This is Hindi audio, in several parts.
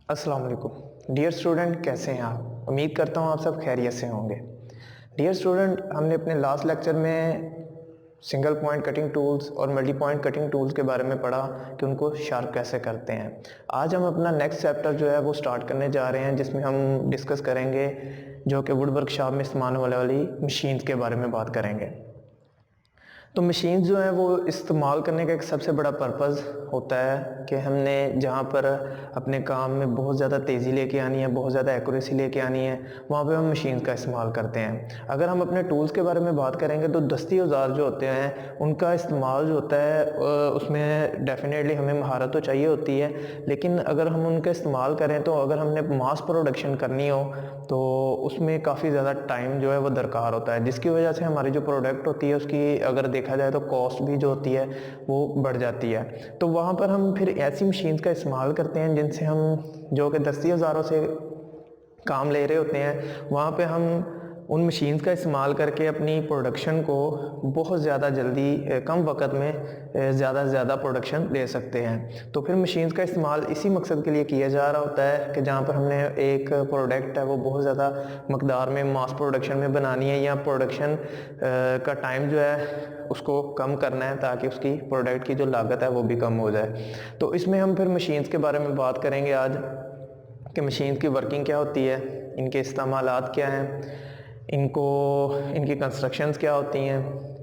अस्सलाम वालेकुम डियर स्टूडेंट, कैसे हैं आप। उम्मीद करता हूँ आप सब खैरियत से होंगे। डियर स्टूडेंट, हमने अपने लास्ट लेक्चर में सिंगल पॉइंट कटिंग टूल्स और मल्टी पॉइंट कटिंग टूल्स के बारे में पढ़ा कि उनको शार्प कैसे करते हैं। आज हम अपना नेक्स्ट चैप्टर जो है वो स्टार्ट करने जा रहे हैं, जिसमें हम डिस्कस करेंगे जो कि वुड वर्कशॉप में इस्तेमाल होने वाली मशीन्स के बारे में बात करेंगे। तो मशीन जो है वो इस्तेमाल करने का एक सबसे बड़ा पर्पज़ होता है कि हमने जहाँ पर अपने काम में बहुत ज़्यादा तेज़ी लेके आनी है, बहुत ज़्यादा एक्यूरेसी लेके आनी है, वहाँ पे हम मशीन का इस्तेमाल करते हैं। अगर हम अपने टूल्स के बारे में बात करेंगे तो दस्ती औजार जो होते हैं उनका इस्तेमाल जो होता है उसमें डेफिनेटली हमें महारत तो चाहिए होती है, लेकिन अगर हम उनका इस्तेमाल करें तो अगर हमने मास प्रोडक्शन करनी हो तो उसमें काफ़ी ज़्यादा टाइम जो है वो दरकार होता है, जिसकी वजह से हमारी जो प्रोडक्ट होती है उसकी अगर देखा जाए तो कॉस्ट भी जो होती है वो बढ़ जाती है। तो वहाँ पर हम फिर ऐसी मशीन्स का इस्तेमाल करते हैं जिनसे हम जो कि दस्ती हज़ारों से काम ले रहे होते हैं, वहाँ पे हम उन मशीन्स का इस्तेमाल करके अपनी प्रोडक्शन को बहुत ज़्यादा जल्दी कम वक्त में ज़्यादा से ज़्यादा प्रोडक्शन दे सकते हैं। तो फिर मशीन्स का इस्तेमाल इसी मकसद के लिए किया जा रहा होता है कि जहाँ पर हमने एक प्रोडक्ट है वो बहुत ज़्यादा मकदार में मास प्रोडक्शन में बनानी है, या प्रोडक्शन का टाइम जो है उसको कम करना है ताकि उसकी प्रोडक्ट की जो लागत है वो भी कम हो जाए। तो इसमें हम फिर मशीन्स के बारे में बात करेंगे आज कि मशीन की वर्किंग क्या होती है, इनके इस्तेमालात क्या हैं, इनकी कंस्ट्रक्शंस क्या होती हैं,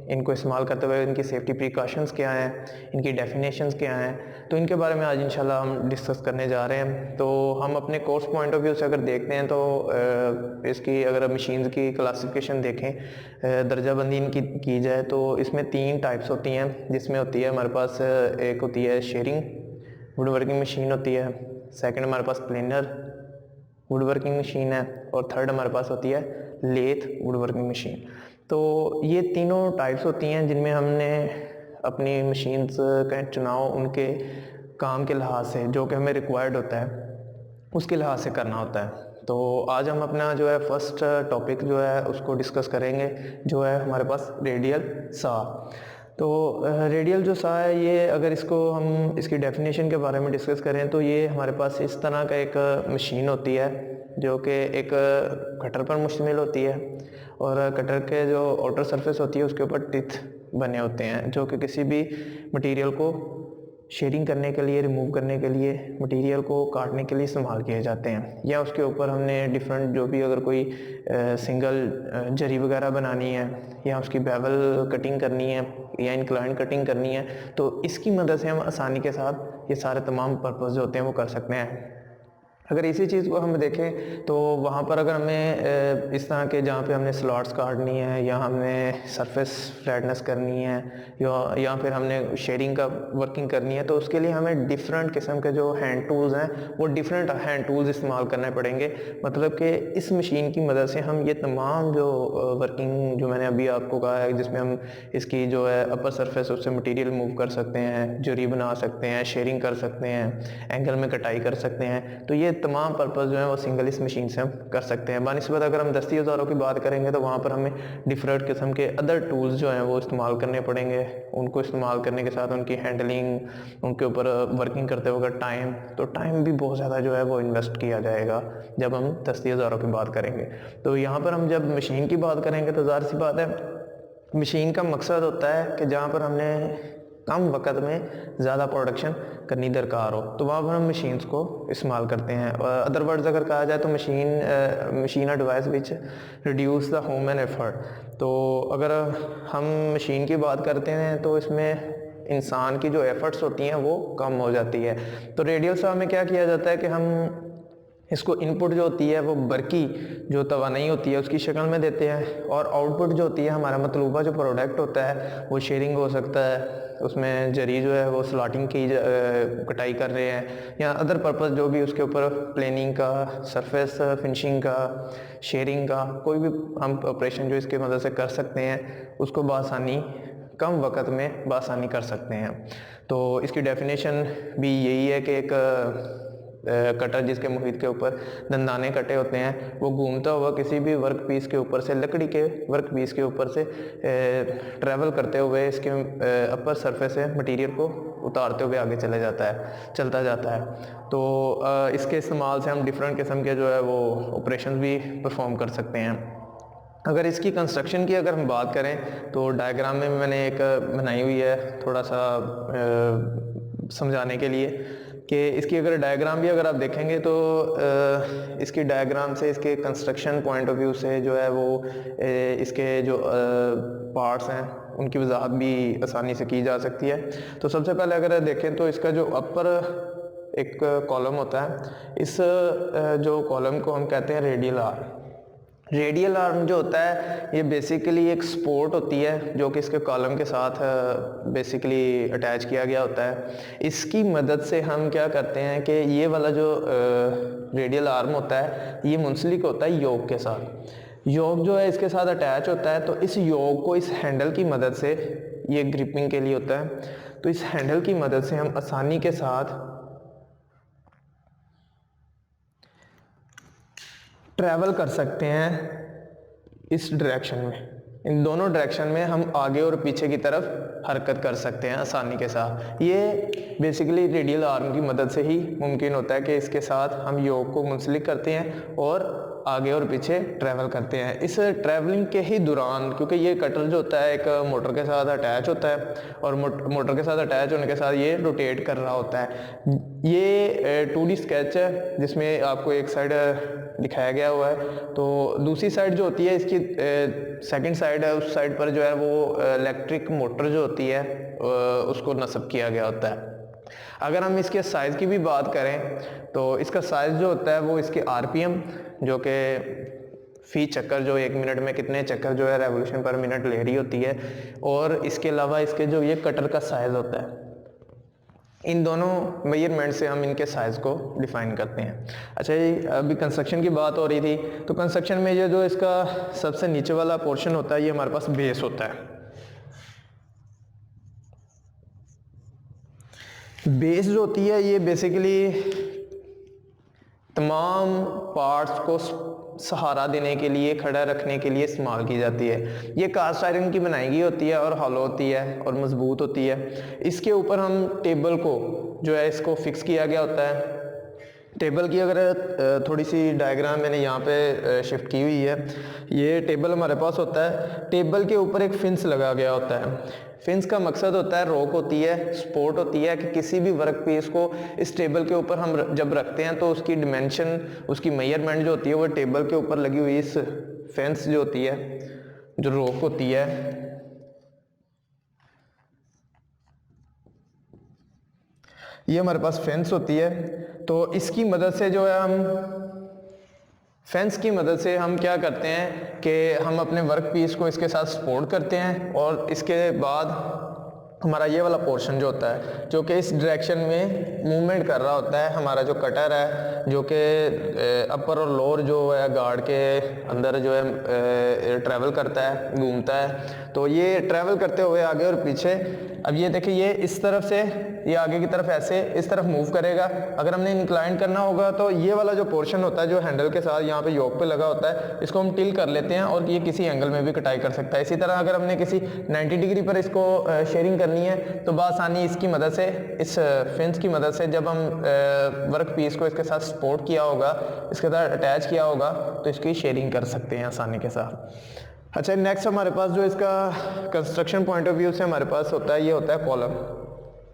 इनको इस्तेमाल करते हुए इनकी सेफ्टी प्रिकॉशंस क्या हैं, इनकी डेफिनेशंस क्या हैं। तो इनके बारे में आज इंशाल्लाह हम डिस्कस करने जा रहे हैं। तो हम अपने कोर्स पॉइंट ऑफ व्यू से अगर देखते हैं तो इसकी अगर मशीन्स की क्लासिफिकेशन देखें, दर्जाबंदी इनकी की जाए तो इसमें 3 टाइप्स होती हैं, जिसमें होती है हमारे पास एक होती है शेयरिंग वुड वर्किंग मशीन होती है, सेकंड हमारे पास प्लेनर वुड वर्किंग मशीन है, और थर्ड हमारे पास होती है लेथ वुड वर्किंग मशीन। तो ये तीनों टाइप्स होती हैं जिनमें हमने अपनी मशीन्स का चुनाव उनके काम के लिहाज से जो कि हमें रिक्वायर्ड होता है उसके लिहाज से करना होता है। तो आज हम अपना जो है फर्स्ट टॉपिक जो है उसको डिस्कस करेंगे, जो है हमारे पास रेडियल सा। तो रेडियल जो सा है, ये अगर इसको हम इसकी डेफिनेशन के बारे में डिस्कस करें तो ये हमारे पास इस तरह का एक मशीन होती है जो कि एक कटर पर मुश्तमिल होती है, और कटर के जो आउटर सरफेस होती है उसके ऊपर टिथ बने होते हैं जो कि किसी भी मटेरियल को शेयरिंग करने के लिए, रिमूव करने के लिए, मटेरियल को काटने के लिए इस्तेमाल किए जाते हैं। या उसके ऊपर हमने डिफरेंट जो भी अगर कोई सिंगल जरी वगैरह बनानी है, या उसकी बेवल कटिंग करनी है, या इंक्लाइन कटिंग करनी है, तो इसकी मदद से हम आसानी के साथ ये सारे तमाम पर्पज़ जो होते हैं वो कर सकते हैं। अगर इसी चीज़ को हम देखें तो वहाँ पर अगर हमें इस तरह के जहाँ पे हमने स्लॉट्स काटनी है, या हमने सरफेस फ्लैटनेस करनी है, या फिर हमने शेयरिंग का वर्किंग करनी है, तो उसके लिए हमें डिफरेंट किस्म के जो हैंड टूल्स हैं वो डिफरेंट हैंड टूल्स इस्तेमाल करने पड़ेंगे। मतलब कि इस मशीन की मदद से हम ये तमाम जो वर्किंग जो मैंने अभी आपको कहा है, जिसमें हम इसकी जो है अपर सरफेस उससे मटीरियल मूव कर सकते हैं, जरी बना सकते हैं, शेयरिंग कर सकते हैं, एंगल में कटाई कर सकते हैं, तो ये तमाम पर्पस जो है वो सिंगल इस मशीन से हम कर सकते हैं। बानिस्बत अगर हम दस्ती औजारों की बात करेंगे तो वहाँ पर हमें डिफरेंट किस्म के अदर टूल्स जो हैं वो इस्तेमाल करने पड़ेंगे। उनको इस्तेमाल करने के साथ उनकी हैंडलिंग, उनके ऊपर वर्किंग करते वक्त टाइम भी बहुत ज़्यादा जो है वो इन्वेस्ट किया जाएगा जब हम दस्ती औजारों की बात करेंगे। तो यहाँ पर हम जब मशीन की बात करेंगे तो ज़ाहिर सी बात है, मशीन का मकसद होता है कि जहाँ पर हमने कम वक्त में ज़्यादा प्रोडक्शन करनी दरकार हो, तो वहाँ पर हम मशीन्स को इस्तेमाल करते हैं। अदर वर्ड्स अगर कहा जाए तो machine a device which reduce the human effort. तो अगर हम मशीन की बात करते हैं तो इसमें इंसान की जो एफर्ट्स होती हैं वो कम हो जाती है। तो रेडियल सा में क्या किया जाता है कि हम इसको इनपुट जो होती है वो बरकी जो तवानाई होती है उसकी शक्ल में देते हैं, और आउटपुट जो होती है हमारा मतलूबा जो प्रोडक्ट होता है वो शेयरिंग हो सकता है, उसमें जरी जो है वो स्लॉटिंग की कटाई कर रहे हैं, या अदर पर्पस जो भी उसके ऊपर प्लेनिंग का, सरफेस फिनिशिंग का, शेयरिंग का कोई भी हम ऑपरेशन जो इसके मदद से कर सकते हैं उसको बआसानी कम वक्त में बआसानी कर सकते हैं। तो इसकी डेफिनेशन भी यही है कि एक कटर जिसके मुहित के ऊपर दंदाने कटे होते हैं वो घूमता हुआ किसी भी वर्क पीस के ऊपर से, लकड़ी के वर्क पीस के ऊपर से ट्रैवल करते हुए इसके अपर सरफेस से मटेरियल को उतारते हुए आगे चलता जाता है। तो इसके इस्तेमाल से हम डिफरेंट किस्म के जो है वो ऑपरेशन भी परफॉर्म कर सकते हैं। अगर इसकी कंस्ट्रक्शन की अगर हम बात करें तो डायग्राम में मैंने एक बनाई हुई है थोड़ा सा समझाने के लिए कि इसकी अगर डायग्राम भी अगर आप देखेंगे तो इसकी डायग्राम से इसके कंस्ट्रक्शन पॉइंट ऑफ व्यू से जो है वो इसके जो पार्ट्स हैं उनकी वजाहत भी आसानी से की जा सकती है। तो सबसे पहले अगर देखें तो इसका जो अपर एक कॉलम होता है, इस जो कॉलम को हम कहते हैं रेडियल आर्म। रेडियल आर्म जो होता है ये बेसिकली एक सपोर्ट होती है जो कि इसके कॉलम के साथ बेसिकली अटैच किया गया होता है। इसकी मदद से हम क्या करते हैं कि ये वाला जो रेडियल आर्म होता है ये मुंसलिक होता है योक के साथ। योक जो है इसके साथ अटैच होता है, तो इस योक को इस हैंडल की मदद से, ये ग्रिपिंग के लिए होता है, तो इस हैंडल की मदद से हम आसानी के साथ ट्रैवल कर सकते हैं इस डायरेक्शन में। इन दोनों डायरेक्शन में हम आगे और पीछे की तरफ हरकत कर सकते हैं आसानी के साथ। ये बेसिकली रेडियल आर्म की मदद से ही मुमकिन होता है कि इसके साथ हम योक को मुंसलिक करते हैं और आगे और पीछे ट्रैवल करते हैं। इस ट्रैवलिंग के ही दौरान, क्योंकि ये कटर जो होता है एक मोटर के साथ अटैच होता है और मोटर के साथ अटैच होने के साथ ये रोटेट कर रहा होता है। ये 2D स्केच है जिसमें आपको एक साइड दिखाया गया हुआ है, तो दूसरी साइड जो होती है इसकी सेकंड साइड है, उस साइड पर जो है वो इलेक्ट्रिक मोटर जो होती है उसको नस्ब किया गया होता है। अगर हम इसके साइज़ की भी बात करें तो इसका साइज़ जो होता है वो इसके आरपीएम, जो कि फी चक्कर जो 1 मिनट में कितने चक्कर जो है रेवोल्यूशन पर मिनट ले रही होती है, और इसके अलावा इसके जो ये कटर का साइज़ होता है, इन दोनों मेजरमेंट से हम इनके साइज़ को डिफाइन करते हैं। अच्छा, ये अभी कंस्ट्रक्शन की बात हो रही थी, तो कंस्ट्रक्शन में ये जो इसका सबसे नीचे वाला पोर्शन होता है ये हमारे पास बेस होता है। बेस जो होती है ये बेसिकली तमाम पार्ट्स को सहारा देने के लिए, खड़ा रखने के लिए इस्तेमाल की जाती है। ये कास्ट आयरन की बनाई गई होती है और हॉलो होती है और मजबूत होती है। इसके ऊपर हम टेबल को जो है इसको फिक्स किया गया होता है। टेबल की अगर थोड़ी सी डायग्राम मैंने यहाँ पे शिफ्ट की हुई है, ये टेबल हमारे पास होता है। टेबल के ऊपर एक फिंस लगा गया होता है। फिंस का मकसद होता है, रोक होती है, सपोर्ट होती है कि किसी भी वर्क पीस को इस टेबल के ऊपर हम जब रखते हैं तो उसकी डिमेंशन, उसकी मेजरमेंट जो होती है वो टेबल के ऊपर लगी हुई इस फेंस जो होती है, जो रोक होती है, ये हमारे पास फेंस होती है। तो इसकी मदद से जो है हम फेंस की मदद से हम क्या करते हैं कि हम अपने वर्क पीस को इसके साथ सपोर्ट करते हैं, और इसके बाद हमारा ये वाला पोर्शन जो होता है जो कि इस डायरेक्शन में मूवमेंट कर रहा होता है, हमारा जो कटर है जो कि अपर और लोअर जो है गार्ड के अंदर जो है ट्रैवल करता है, घूमता है। तो ये ट्रैवल करते हुए आगे और पीछे, अब ये देखिए ये इस तरफ से ये आगे की तरफ ऐसे इस तरफ मूव करेगा। अगर हमने इंक्लाइन करना होगा तो ये वाला जो पोर्शन होता है जो हैंडल के साथ यहाँ पे योक पे लगा होता है, इसको हम टिल कर लेते हैं और ये किसी एंगल में भी कटाई कर सकता है। इसी तरह अगर हमने किसी 90 डिग्री पर इसको शेयरिंग करनी है तो बआसानी इसकी मदद से, इस फिंस की मदद से जब हम वर्क पीस को इसके साथ सपोर्ट किया होगा, इसके साथ अटैच किया होगा, तो इसकी शेयरिंग कर सकते हैं आसानी के साथ। अच्छा, नेक्स्ट हमारे पास जो इसका कंस्ट्रक्शन पॉइंट ऑफ व्यू से हमारे पास होता है, ये होता है कॉलम।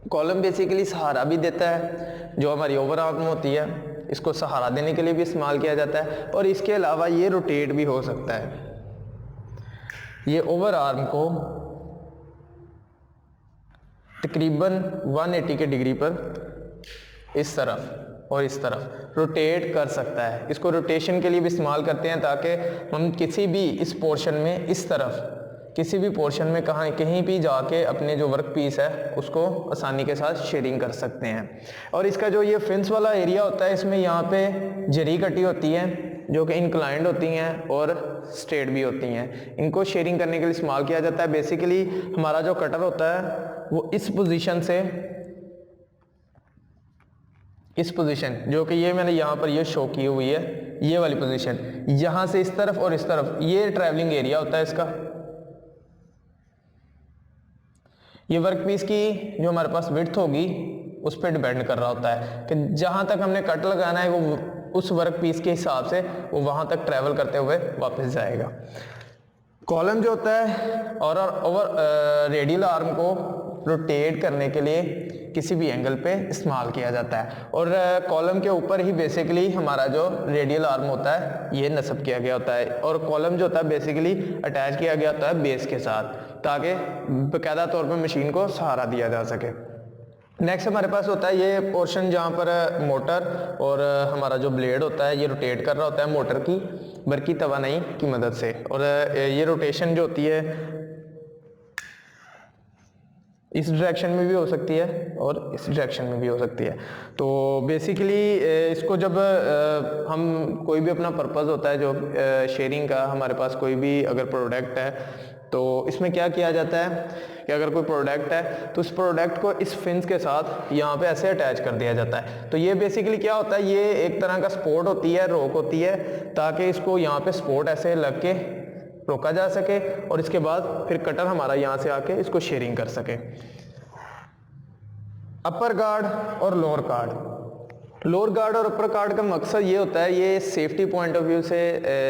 कॉलम बेसिकली सहारा भी देता है, जो हमारी ओवर आर्म होती है इसको सहारा देने के लिए भी इस्तेमाल किया जाता है, और इसके अलावा ये रोटेट भी हो सकता है। ये ओवर आर्म को तकरीबन 180 के डिग्री पर इस तरफ और इस तरफ रोटेट कर सकता है। इसको रोटेशन के लिए भी इस्तेमाल करते हैं ताकि हम किसी भी इस पोर्शन में, इस तरफ किसी भी पोर्शन में कहीं भी जाके अपने जो वर्क पीस है उसको आसानी के साथ शेयरिंग कर सकते हैं। और इसका जो ये फिंस वाला एरिया होता है, इसमें यहाँ पे जरी कटी होती है जो कि इंक्लाइंड होती हैं और स्ट्रेट भी होती हैं। इनको शेयरिंग करने के लिए इस्तेमाल किया जाता है। बेसिकली हमारा जो कटर होता है वो इस पोजीशन से, इस पोजीशन जो कि ये मैंने यहाँ पर ये शो की हुई है, ये वाली पोजीशन, यहाँ से इस तरफ और इस तरफ, ये ट्रैवलिंग एरिया होता है इसका। ये वर्क पीस की जो हमारे पास विड्थ होगी उस पर डिपेंड कर रहा होता है कि जहाँ तक हमने कट लगाना है वो उस वर्क पीस के हिसाब से वो वहाँ तक ट्रैवल करते हुए वापस जाएगा। कॉलम जो होता है और ओवर रेडियल आर्म को रोटेट करने के लिए किसी भी एंगल पे इस्तेमाल किया जाता है, और कॉलम के ऊपर ही बेसिकली हमारा जो रेडियल आर्म होता है ये नस्ब किया गया होता है, और कॉलम जो होता है बेसिकली अटैच किया गया होता है बेस के साथ ताकि बाकायदा तौर पे मशीन को सहारा दिया जा सके। नेक्स्ट हमारे पास होता है ये पोर्शन जहाँ पर मोटर और हमारा जो ब्लेड होता है ये रोटेट कर रहा होता है मोटर की बरकी तवानाई की मदद से, और ये रोटेशन जो होती है इस डायरेक्शन में भी हो सकती है और इस डायरेक्शन में भी हो सकती है। तो बेसिकली इसको जब हम कोई भी अपना पर्पस होता है जो शेयरिंग का, हमारे पास कोई भी अगर प्रोडक्ट है तो इसमें क्या किया जाता है कि अगर कोई प्रोडक्ट है तो उस प्रोडक्ट को इस फिन्स के साथ यहाँ पे ऐसे अटैच कर दिया जाता है। तो ये बेसिकली क्या होता है, ये एक तरह का सपोर्ट होती है, रोक होती है, ताकि इसको यहाँ पे सपोर्ट ऐसे लग के रोका जा सके और इसके बाद फिर कटर हमारा यहाँ से आके इसको शेयरिंग कर सके। अपर गार्ड और लोअर गार्ड, लोअर गार्ड और अपर गार्ड का मकसद ये होता है, ये सेफ्टी पॉइंट ऑफ व्यू से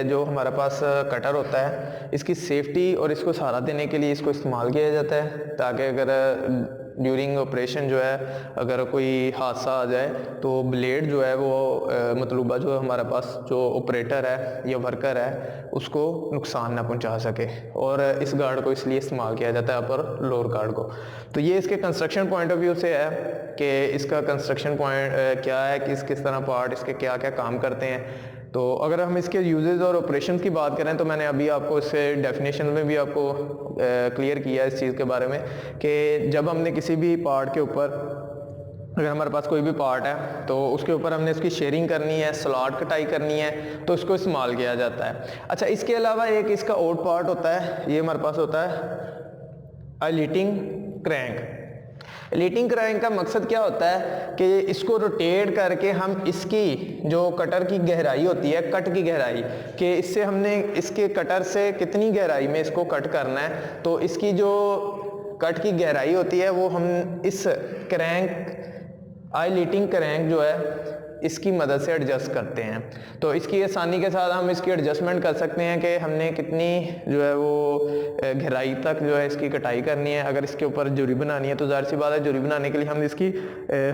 जो हमारे पास कटर होता है इसकी सेफ्टी और इसको सहारा देने के लिए इसको इस्तेमाल किया जाता है, ताकि अगर ड्यूरिंग ऑपरेशन जो है अगर कोई हादसा आ जाए तो ब्लेड जो है वो मतलूबा जो हमारे पास जो ऑपरेटर है या वर्कर है उसको नुकसान ना पहुंचा सके, और इस गार्ड को इसलिए इस्तेमाल किया जाता है अपर लोअर गार्ड को। तो ये इसके कंस्ट्रक्शन पॉइंट ऑफ व्यू से है कि इसका कंस्ट्रक्शन पॉइंट क्या है, किस तरह पार्ट इसके क्या क्या काम करते हैं। तो अगर हम इसके यूजेस और ऑपरेशंस की बात करें तो मैंने अभी आपको इससे डेफिनेशन में भी आपको क्लियर किया इस चीज़ के बारे में कि जब हमने किसी भी पार्ट के ऊपर, अगर हमारे पास कोई भी पार्ट है तो उसके ऊपर हमने इसकी शेयरिंग करनी है, स्लॉट कटाई करनी है, तो इसको इस्तेमाल किया जाता है। अच्छा, इसके अलावा एक इसका और पार्ट होता है, ये हमारे पास होता है लीटिंग क्रैंक। लीटिंग क्रैंक का मकसद क्या होता है कि इसको रोटेट करके हम इसकी जो कटर की गहराई होती है, कट की गहराई, कि इससे हमने इसके कटर से कितनी गहराई में इसको कट करना है, तो इसकी जो कट की गहराई होती है वो हम इस क्रैंक लीटिंग क्रैंक जो है इसकी मदद से एडजस्ट करते हैं। तो इसकी आसानी के साथ हम इसकी एडजस्टमेंट कर सकते हैं कि हमने कितनी जो है वो गहराई तक जो है इसकी कटाई करनी है। अगर इसके ऊपर जुरी बनानी है तो जाहिर सी बात है जुरी बनाने के लिए हम इसकी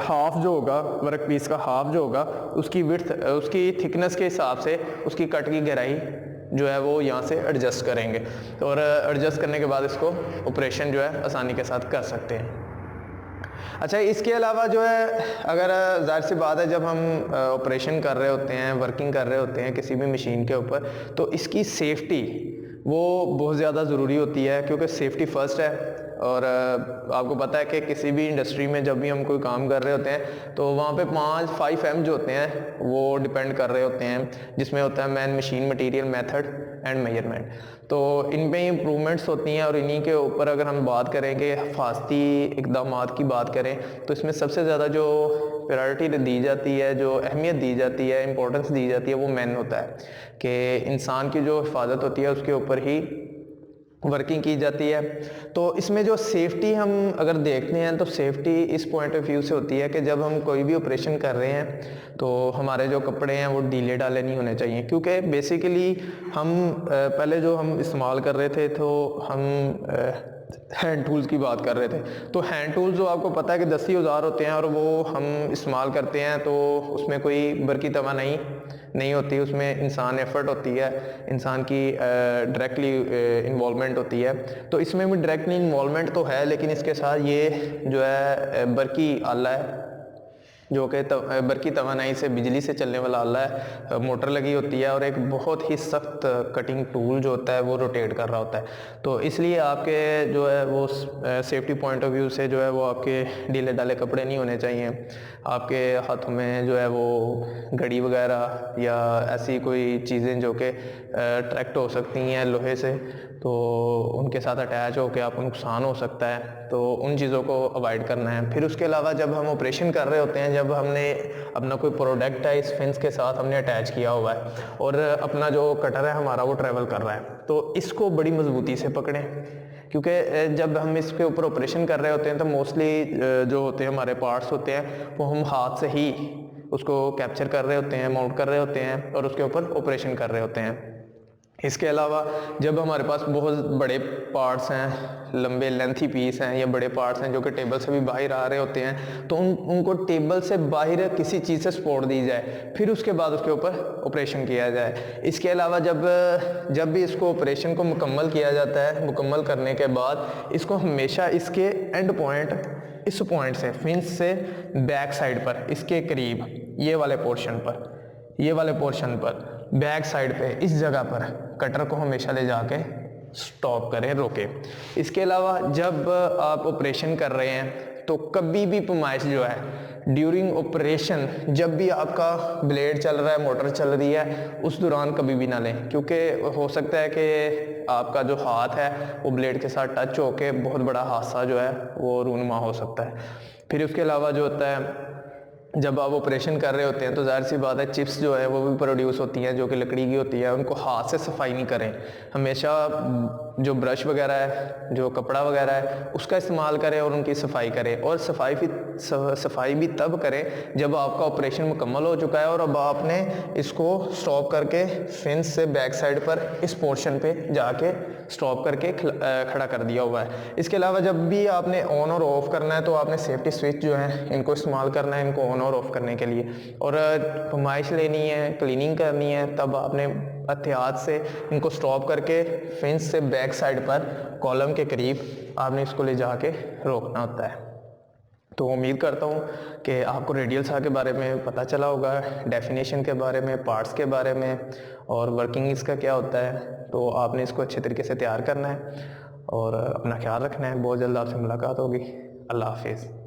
हाफ जो होगा, वर्क पीस का हाफ जो होगा, उसकी विड्थ, उसकी थिकनेस के हिसाब से उसकी कट की गहराई जो है वो यहाँ से एडजस्ट करेंगे, और एडजस्ट करने के बाद इसको ऑपरेशन जो है आसानी के साथ कर सकते हैं। अच्छा, इसके अलावा जो है अगर जाहिर सी बात है जब हम ऑपरेशन कर रहे होते हैं, वर्किंग कर रहे होते हैं किसी भी मशीन के ऊपर, तो इसकी सेफ्टी वो बहुत ज़्यादा ज़रूरी होती है, क्योंकि सेफ्टी फर्स्ट है। और आपको पता है कि किसी भी इंडस्ट्री में जब भी हम कोई काम कर रहे होते हैं तो वहाँ पे 5 M जो होते हैं वो डिपेंड कर रहे होते हैं, जिसमें होता है man, machine, material, method and measurement. तो इनमें इम्प्रूवमेंट्स होती हैं, और इन्हीं के ऊपर अगर हम बात करें कि हिफाजती इक़दामात की बात करें तो इसमें सबसे ज़्यादा जो प्रायोरिटी दी जाती है, जो अहमियत दी जाती है, इंपॉर्टेंस दी जाती है, वो मैन होता है कि इंसान की जो हिफाजत होती है उसके ऊपर ही वर्किंग की जाती है। तो इसमें जो सेफ्टी हम अगर देखते हैं तो सेफ्टी इस पॉइंट ऑफ व्यू से होती है कि जब हम कोई भी ऑपरेशन कर रहे हैं तो हमारे जो कपड़े हैं वो ढीले ढाले नहीं होने चाहिए, क्योंकि बेसिकली हम पहले जो हम इस्तेमाल कर रहे थे तो हम हैंड टूल्स की बात कर रहे थे। तो हैंड टूल्स जो आपको पता है कि 10 औजार होते हैं और वो हम इस्तेमाल करते हैं, तो उसमें कोई बरकी तवा नहीं होती, उसमें इंसान एफर्ट होती है, इंसान की डायरेक्टली इन्वॉल्वमेंट होती है। तो इसमें भी डायरेक्टली इन्वॉल्वमेंट तो है, लेकिन इसके साथ ये जो है बरकी आला है, जो कि बरकी तवानाई से बिजली से चलने वाला आला है, मोटर लगी होती है, और एक बहुत ही सख्त कटिंग टूल जो होता है वो रोटेट कर रहा होता है। तो इसलिए आपके जो है वो सेफ्टी पॉइंट ऑफ व्यू से जो है वो आपके ढीले ढाले कपड़े नहीं होने चाहिए। आपके हाथों में जो है वो घड़ी वगैरह या ऐसी कोई चीज़ें जो कि अट्रैक्ट हो सकती हैं लोहे से, तो उनके साथ अटैच होकर आपको नुकसान हो सकता है, तो उन चीज़ों को अवॉइड करना है। फिर उसके अलावा जब हम ऑपरेशन कर रहे होते हैं, जब हमने अपना कोई प्रोडक्ट है इस फिन्स के साथ हमने अटैच किया हुआ है और अपना जो कटर है हमारा वो ट्रैवल कर रहा है, तो इसको बड़ी मजबूती से पकड़ें, क्योंकि जब हम इसके ऊपर ऑपरेशन कर रहे होते हैं तो मोस्टली जो होते हैं हमारे पार्ट्स होते हैं वो हम हाथ से ही उसको कैप्चर कर रहे होते हैं, माउंट कर रहे होते हैं और उसके ऊपर ऑपरेशन कर रहे होते हैं। इसके अलावा जब हमारे पास बहुत बड़े पार्ट्स हैं, लंबे लेंथी पीस हैं या बड़े पार्ट्स हैं जो कि टेबल से भी बाहर आ रहे होते हैं, तो उनको टेबल से बाहर किसी चीज़ से सपोर्ट दी जाए, फिर उसके बाद उसके ऊपर ऑपरेशन किया जाए। इसके अलावा जब भी इसको ऑपरेशन को मुकम्मल किया जाता है, मुकम्मल करने के बाद इसको हमेशा इसके एंड पॉइंट, इस पॉइंट से, फिंस से बैक साइड पर, इसके करीब ये वाले पोर्शन पर बैक साइड पे इस जगह पर कटर को हमेशा ले जाके स्टॉप करें, रोके। इसके अलावा जब आप ऑपरेशन कर रहे हैं तो कभी भी पैमाइश जो है ड्यूरिंग ऑपरेशन, जब भी आपका ब्लेड चल रहा है, मोटर चल रही है, उस दौरान कभी भी ना लें, क्योंकि हो सकता है कि आपका जो हाथ है वो ब्लेड के साथ टच होके बहुत बड़ा हादसा जो है वो रूनुमा हो सकता है। फिर उसके अलावा जो होता है, जब आप ऑपरेशन कर रहे होते हैं तो ज़ाहिर सी बात है चिप्स जो है वो भी प्रोड्यूस होती हैं जो कि लकड़ी की होती है, उनको हाथ से सफाई नहीं करें। हमेशा जो ब्रश वगैरह है, जो कपड़ा वगैरह है, उसका इस्तेमाल करें और उनकी सफाई करें। और सफाई भी तब करें जब आपका ऑपरेशन मुकम्मल हो चुका है और अब आपने इसको स्टॉप करके फिंस से बैक साइड पर इस पोर्शन पे जाके स्टॉप करके खड़ा कर दिया हुआ है। इसके अलावा जब भी आपने ऑन और ऑफ़ करना है तो आपने सेफ्टी स्विच जो है इनको इस्तेमाल करना है, इनको ऑन और ऑफ़ करने के लिए। और पैमाइश लेनी है, क्लीनिंग करनी है, तब आपने एहतियात से इनको स्टॉप करके फिंस से बैक साइड पर कॉलम के करीब आपने इसको ले जाके रोकना होता है। तो उम्मीद करता हूँ कि आपको रेडियल सा के बारे में पता चला होगा, डेफिनेशन के बारे में, पार्ट्स के बारे में और वर्किंग इसका क्या होता है। तो आपने इसको अच्छे तरीके से तैयार करना है और अपना ख्याल रखना है। बहुत जल्द आपसे मुलाकात होगी। अल्लाह हाफिज़।